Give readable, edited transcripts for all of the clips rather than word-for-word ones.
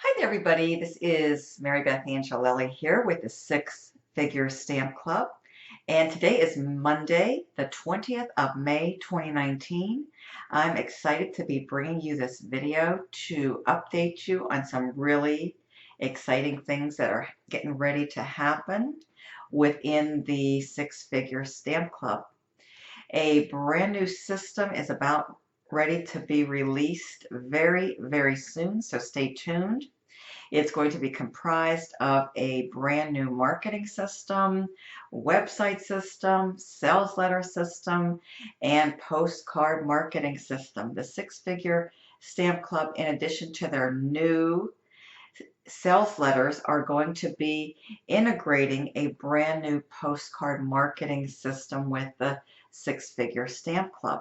Hi there, everybody. This is Marybeth Angelelli here with the Six Figure Stamp Club. And today is Monday, the 20th of May, 2019. I'm excited to be bringing you this video to update you on some really exciting things that are getting ready to happen within the Six Figure Stamp Club. A brand new system is about ready to be released very, very soon, so stay tuned. It's going to be comprised of a brand new marketing system, website system, sales letter system, and postcard marketing system. The Six Figure Stamp Club, in addition to their new sales letters, are going to be integrating a brand new postcard marketing system with the Six Figure Stamp Club.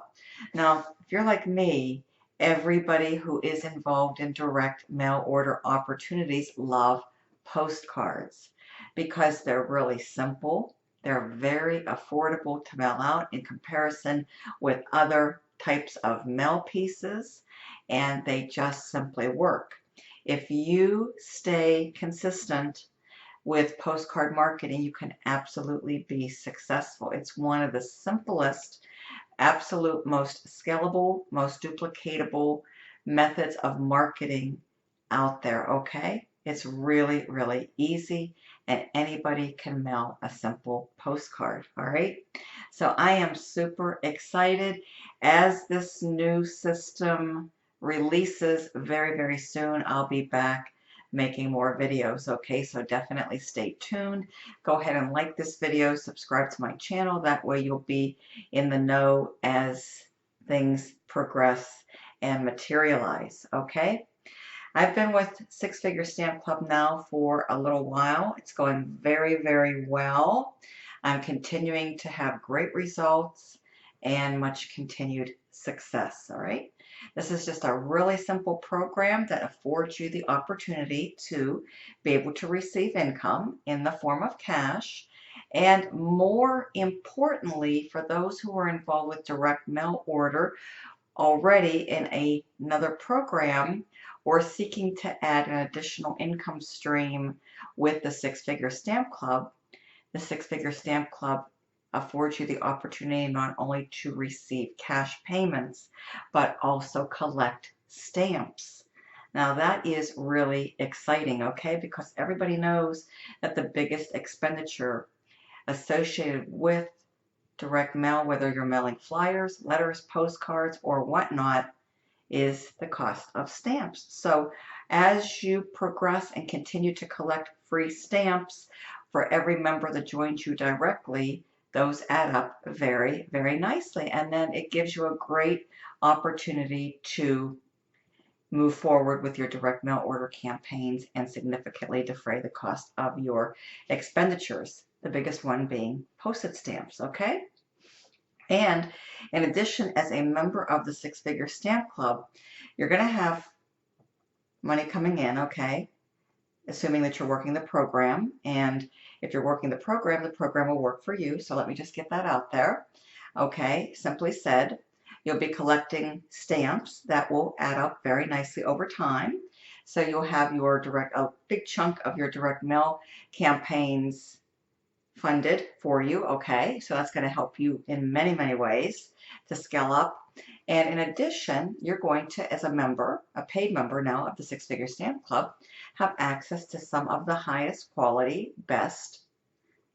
Now, if you're like me, everybody who is involved in direct mail order opportunities love postcards because they're really simple. They're very affordable to mail out in comparison with other types of mail pieces, and they just simply work. If you stay consistent with postcard marketing, you can absolutely be successful. It's one of the simplest, absolute most scalable, most duplicatable methods of marketing out there, okay? It's really, really easy, and anybody can mail a simple postcard, all right? So I am super excited as this new system releases very, very soon. I'll be back making more videos, okay? So definitely stay tuned. Go ahead and like this video, subscribe to my channel. That way you'll be in the know as things progress and materialize, okay? I've been with Six Figure Stamp Club now for a little while. It's going very, very well. I'm continuing to have great results and much continued success, all right? This is just a really simple program that affords you the opportunity to be able to receive income in the form of cash. And more importantly, for those who are involved with direct mail order already in another program or seeking to add an additional income stream with the Six Figure Stamp Club, the Six Figure Stamp Club affords you the opportunity not only to receive cash payments, but also collect stamps. Now that is really exciting, okay? Because everybody knows that the biggest expenditure associated with direct mail, whether you're mailing flyers, letters, postcards, or whatnot, is the cost of stamps. So as you progress and continue to collect free stamps for every member that joins you directly, those add up very, very nicely. And then it gives you a great opportunity to move forward with your direct mail order campaigns and significantly defray the cost of your expenditures, the biggest one being postage stamps, okay? And in addition, as a member of the Six Figure Stamp Club, you're going to have money coming in, okay? Assuming that you're working the program. And if you're working the program will work for you. So let me just get that out there. Okay, simply said, you'll be collecting stamps that will add up very nicely over time. So you'll have your a big chunk of your direct mail campaigns funded for you, okay? So that's going to help you in many, many ways to scale up. And in addition, you're going to, as a member, a paid member now of the Six Figure Stamp Club, have access to some of the highest quality, best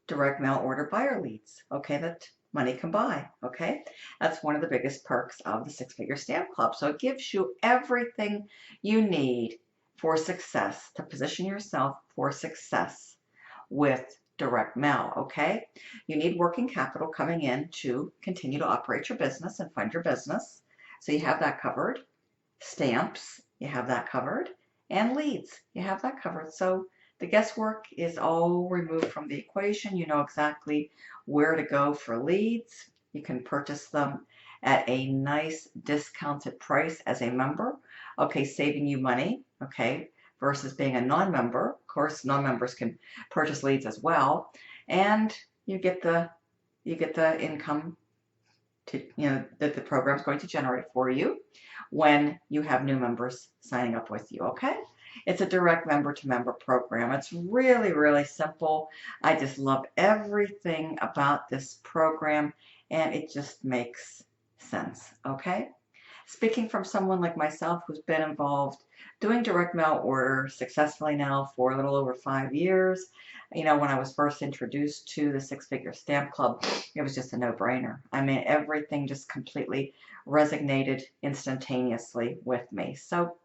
direct mail order buyer leads, okay, that money can buy, okay? That's one of the biggest perks of the Six Figure Stamp Club. So it gives you everything you need for success, to position yourself for success with direct mail, okay? You need working capital coming in to continue to operate your business and fund your business. So you have that covered. Stamps, you have that covered. And leads, you have that covered. So the guesswork is all removed from the equation. You know exactly where to go for leads. You can purchase them at a nice discounted price as a member, okay, saving you money, okay, versus being a non-member. Of course, non-members can purchase leads as well, and you get the income to, that the program is going to generate for you when you have new members signing up with you, okay? It's a direct member-to-member program. It's really, really simple. I just love everything about this program, and it just makes sense, okay? Speaking from someone like myself who's been involved doing direct mail order successfully now for a little over 5 years, you know, when I was first introduced to the Six Figure Stamp Club, it was just a no-brainer. I mean, everything just completely resonated instantaneously with me. So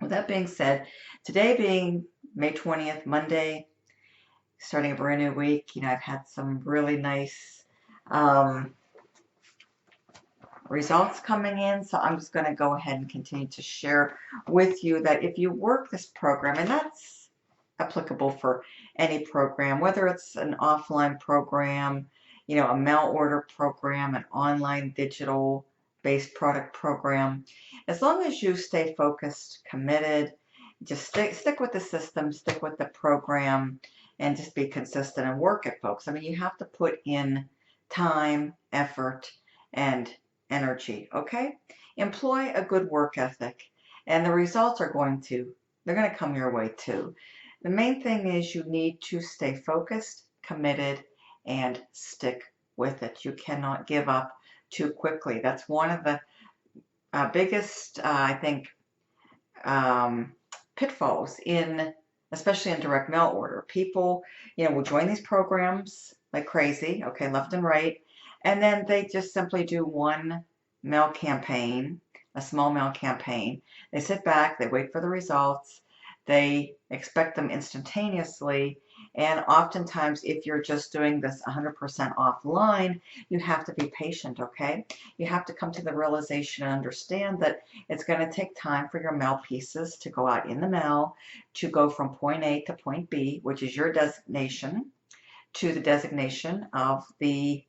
with that being said, today being May 20th, Monday, starting a brand new week, you know, I've had some really nice results coming in, so I'm just going to go ahead and continue to share with you that if you work this program, and that's applicable for any program, whether it's an offline program, you know, a mail order program, an online digital based product program, as long as you stay focused, committed, just stick with the system, stick with the program, and just be consistent and work it, folks. I mean, you have to put in time, effort, and energy, okay? Employ a good work ethic, and the results are they're going to come your way too. The main thing is you need to stay focused, committed, and stick with it. You cannot give up too quickly. That's one of the biggest, I think, pitfalls especially in direct mail order. People, you know, will join these programs like crazy, okay, left and right, and then they just simply do one mail campaign, a small mail campaign. They sit back, they wait for the results, they expect them instantaneously, and oftentimes if you're just doing this 100% offline, you have to be patient, okay? You have to come to the realization and understand that it's going to take time for your mail pieces to go out in the mail, to go from point A to point B, which is your designation, to the designation of the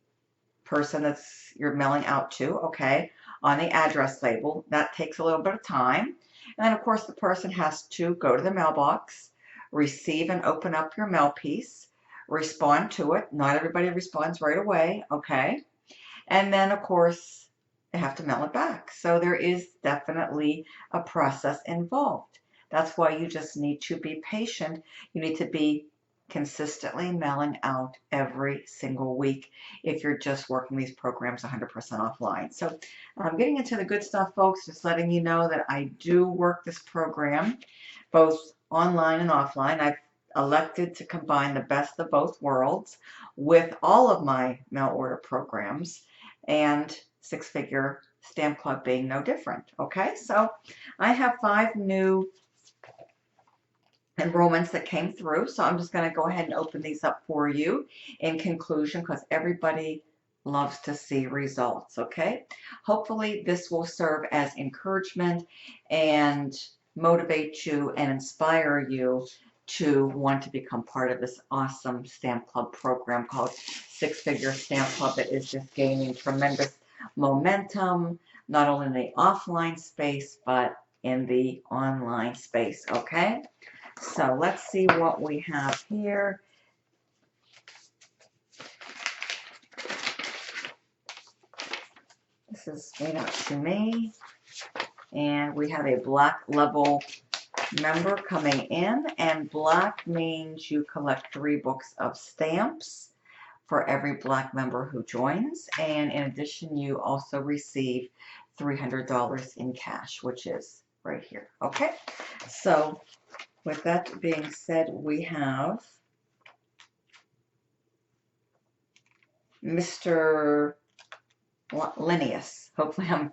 person you're mailing out to, okay, on the address label. That takes a little bit of time. And then, of course, the person has to go to the mailbox, receive and open up your mail piece, respond to it. Not everybody responds right away, okay? And then, of course, they have to mail it back. So there is definitely a process involved. That's why you just need to be patient. You need to be consistently mailing out every single week if you're just working these programs 100% offline. So I'm getting into the good stuff, folks, just letting you know that I do work this program both online and offline. I've elected to combine the best of both worlds with all of my mail order programs, and Six Figure Stamp Club being no different. Okay, so I have 5 new enrollments that came through, so I'm just going to go ahead and open these up for you in conclusion, because everybody loves to see results. Okay, hopefully this will serve as encouragement and motivate you and inspire you to want to become part of this awesome Stamp Club program called Six Figure Stamp Club that is just gaining tremendous momentum, not only in the offline space but in the online space. Okay, so let's see what we have here. This is made out to me, and we have a black level member coming in, and black means you collect 3 books of stamps for every black member who joins, and in addition you also receive $300 in cash, which is right here. Okay, so with that being said, we have Mr. Linnaeus. Hopefully I'm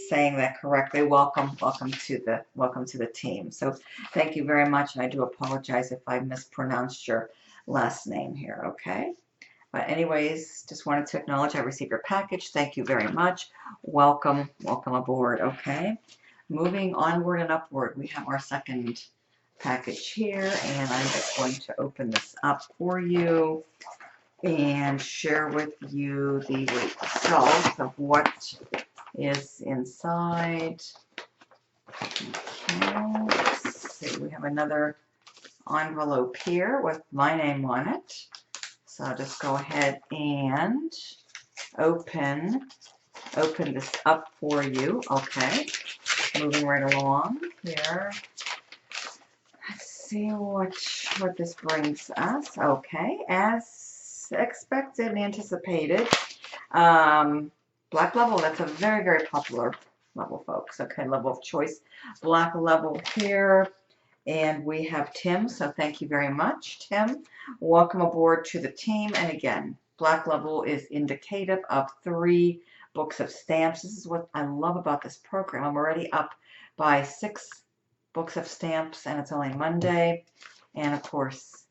saying that correctly. Welcome to the team. So thank you very much, and I do apologize if I mispronounced your last name here. Okay, but anyways, just wanted to acknowledge I received your package. Thank you very much. Welcome aboard. Okay, moving onward and upward, we have our second package here, and I'm just going to open this up for you and share with you the results of what is inside. Okay, let's see, we have another envelope here with my name on it. So I'll just go ahead and open this up for you. Okay, moving right along. here. Let's see what this brings us. Okay, as expected and anticipated, black level, that's a very, very popular level, folks. Okay, level of choice, black level here. And we have Tim, so thank you very much, Tim. Welcome aboard to the team. And again, black level is indicative of 3 books of stamps. This is what I love about this program. I'm already up by 6 books of stamps, and it's only Monday. And of course,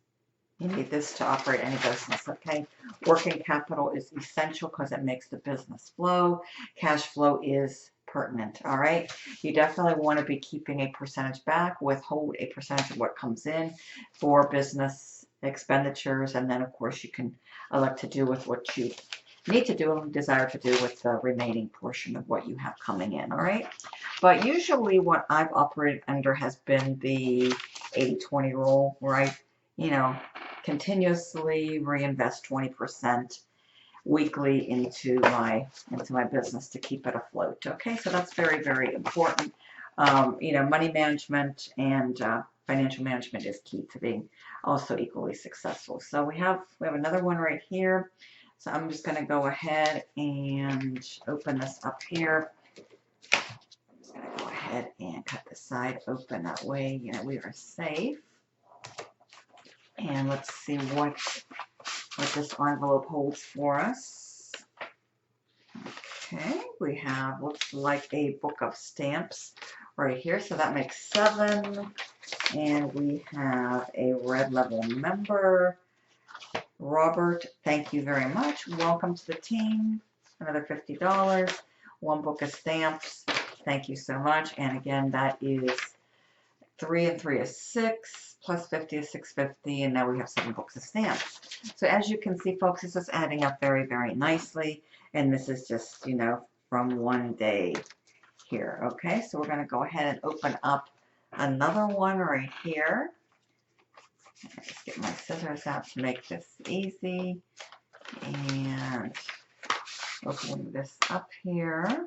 you need this to operate any business, okay? Working capital is essential because it makes the business flow. Cash flow is pertinent, all right? You definitely want to be keeping a percentage back, withhold a percentage of what comes in for business expenditures, and then, of course, you can elect to do with what you need to do and desire to do with the remaining portion of what you have coming in, all right? But usually what I've operated under has been the 80-20 rule, where I, continuously reinvest 20% weekly into my business to keep it afloat. Okay, so that's very, very important. Money management and financial management is key to being also equally successful. So we have another one right here. So I'm just going to go ahead and open this up here. I'm just going to go ahead and cut the side open. That way, we are safe. And let's see what this envelope holds for us. Okay, we have, looks like a book of stamps right here. So that makes 7. And we have a red level member. Robert, thank you very much. Welcome to the team. Another $50. 1 book of stamps. Thank you so much. And again, that is 3 and 3 is 6, plus 50 is 650, and now we have 7 books of stamps. So as you can see, folks, this is adding up very, very nicely, and this is just, from one day here. Okay, so we're going to go ahead and open up another one right here. Let's get my scissors out to make this easy, and opening this up here.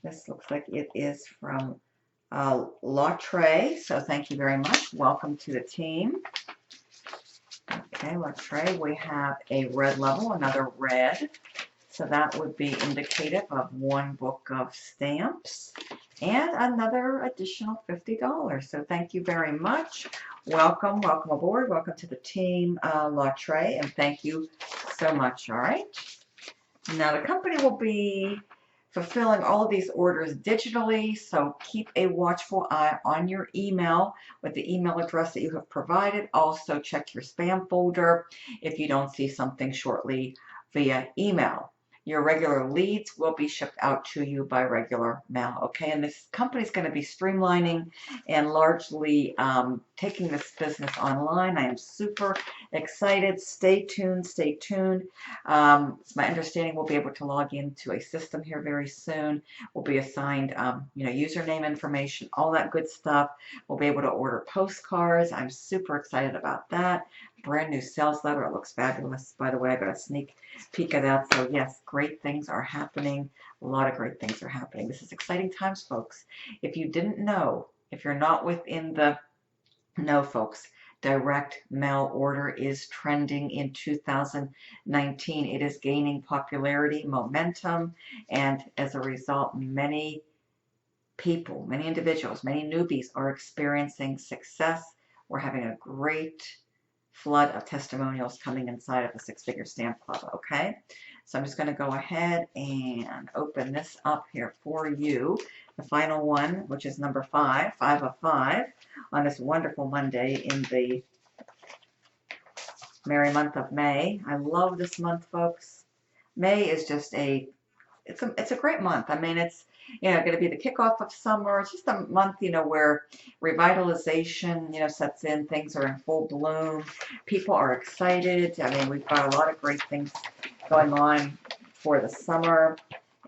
This looks like it is from Lautre, so thank you very much. Welcome to the team. Okay, Lautre, we have a red level, another red. So that would be indicative of 1 book of stamps and another additional $50. So thank you very much. Welcome aboard. Welcome to the team, Lautre, and thank you so much. All right. Now the company will be fulfilling all of these orders digitally, so keep a watchful eye on your email with the email address that you have provided. Also check your spam folder if you don't see something shortly via email. Your regular leads will be shipped out to you by regular mail, okay? And this company is going to be streamlining and largely taking this business online. I am super excited. Stay tuned, stay tuned. It's my understanding we'll be able to log into a system here very soon. We'll be assigned, username information, all that good stuff. We'll be able to order postcards. I'm super excited about that. Brand new sales letter. It looks fabulous. By the way, I got a sneak peek of that. So yes, great things are happening. A lot of great things are happening. This is exciting times, folks. If you didn't know, if you're not within the know, folks, direct mail order is trending in 2019. It is gaining popularity, momentum, and as a result, many people, many individuals, many newbies are experiencing success. We're having a great flood of testimonials coming inside of the 6-Figure Stamp Club, okay? So I'm just going to go ahead and open this up here for you. The final one, which is number 5, 5 of 5, on this wonderful Monday in the merry month of May. I love this month, folks. May is just it's a great month. I mean, it's going to be the kickoff of summer. It's just a month, where revitalization, sets in. Things are in full bloom. People are excited. I mean, we've got a lot of great things going on for the summer.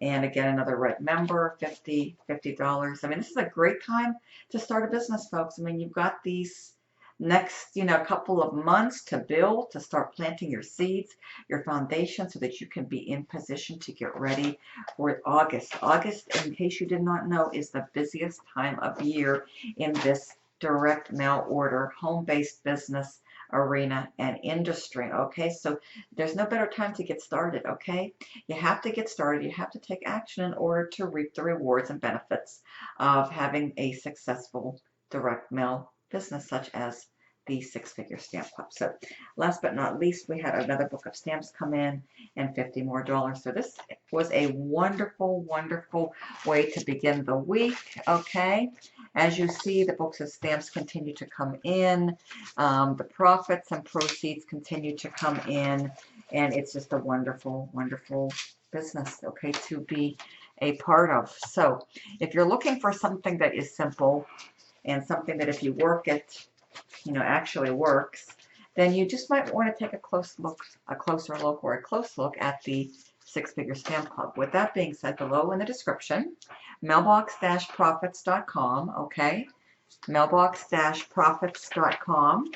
And again, another red member, $50. I mean, this is a great time to start a business, folks. I mean, you've got these next, couple of months to build, to start planting your seeds, your foundation, so that you can be in position to get ready for August. August, in case you did not know, is the busiest time of year in this direct mail order, home-based business arena and industry. Okay, so there's no better time to get started. Okay, you have to get started. You have to take action in order to reap the rewards and benefits of having a successful direct mail business such as the Six Figure Stamp Club. So last but not least, we had another book of stamps come in and $50 more. So this was a wonderful, wonderful way to begin the week. Okay, as you see, the books of stamps continue to come in. The profits and proceeds continue to come in, and it's just a wonderful, wonderful business, okay, to be a part of. So if you're looking for something that is simple and something that if you work it, actually works, then you just might want to take a closer look at the Six Figure Stamp Club. With that being said, below in the description, mailbox-profits.com, okay? Mailbox-profits.com.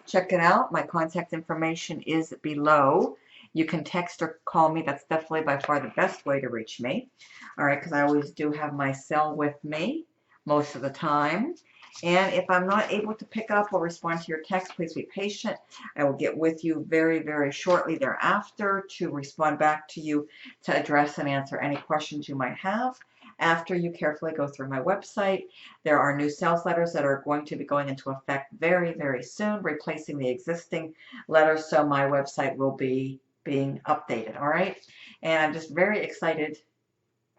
Check it out. My contact information is below. You can text or call me. That's definitely by far the best way to reach me. All right, because I always do have my cell with me most of the time. And if I'm not able to pick up or respond to your text, please be patient. I will get with you very, very shortly thereafter to respond back to you to address and answer any questions you might have. After you carefully go through my website, there are new sales letters that are going to be going into effect very, very soon, replacing the existing letters, so my website will be being updated, all right? And I'm just very excited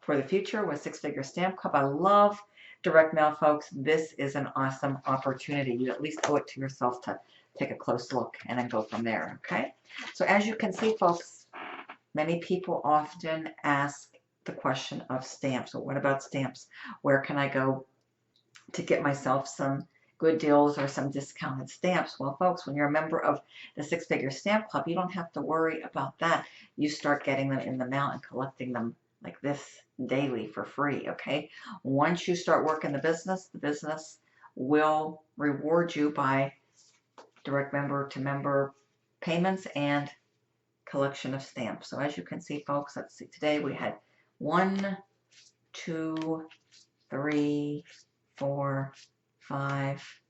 for the future with Six Figure Stamp Club. I love direct mail, folks. This is an awesome opportunity. You at least owe it to yourself to take a close look and then go from there, okay? So as you can see, folks, many people often ask the question of stamps. So what about stamps? Where can I go to get myself some good deals or some discounted stamps? Well, folks, when you're a member of the Six Figure Stamp Club, you don't have to worry about that. You start getting them in the mail and collecting them like this daily for free, okay? Once you start working the business will reward you by direct member to member payments and collection of stamps. So as you can see, folks, let's see, today we had 1, 2, 3, 4, 5,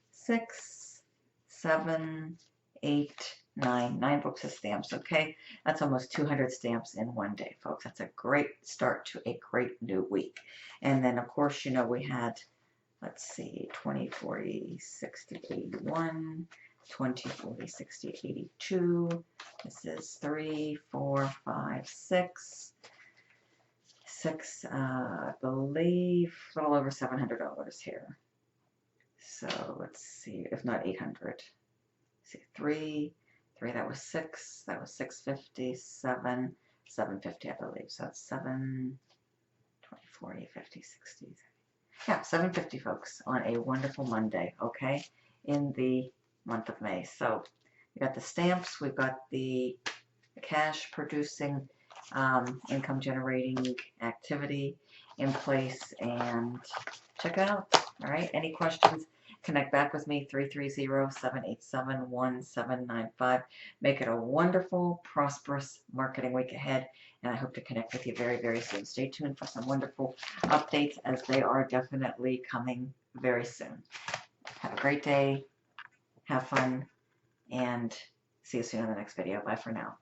6, 7, 8, 9 books of stamps, okay? That's almost 200 stamps in one day, folks. That's a great start to a great new week. And then, of course, we had, let's see, 20, 40, 60, 81, 20, 40, 60, 82. This is 3, 4, 5, 6. I believe, a little over $700 here. So let's see, if not 800. See, 3, that was 6, that was 650, 7, 750, I believe. So that's 7, 20, 40, 50, 60. Yeah, 750, folks, on a wonderful Monday, okay, in the month of May. So we got the stamps, we've got the cash producing, income generating activity in place, and check it out. All right, any questions? Connect back with me, 330-787-1795. Make it a wonderful, prosperous marketing week ahead, and I hope to connect with you very, very soon. Stay tuned for some wonderful updates, as they are definitely coming very soon. Have a great day, have fun, and see you soon in the next video. Bye for now.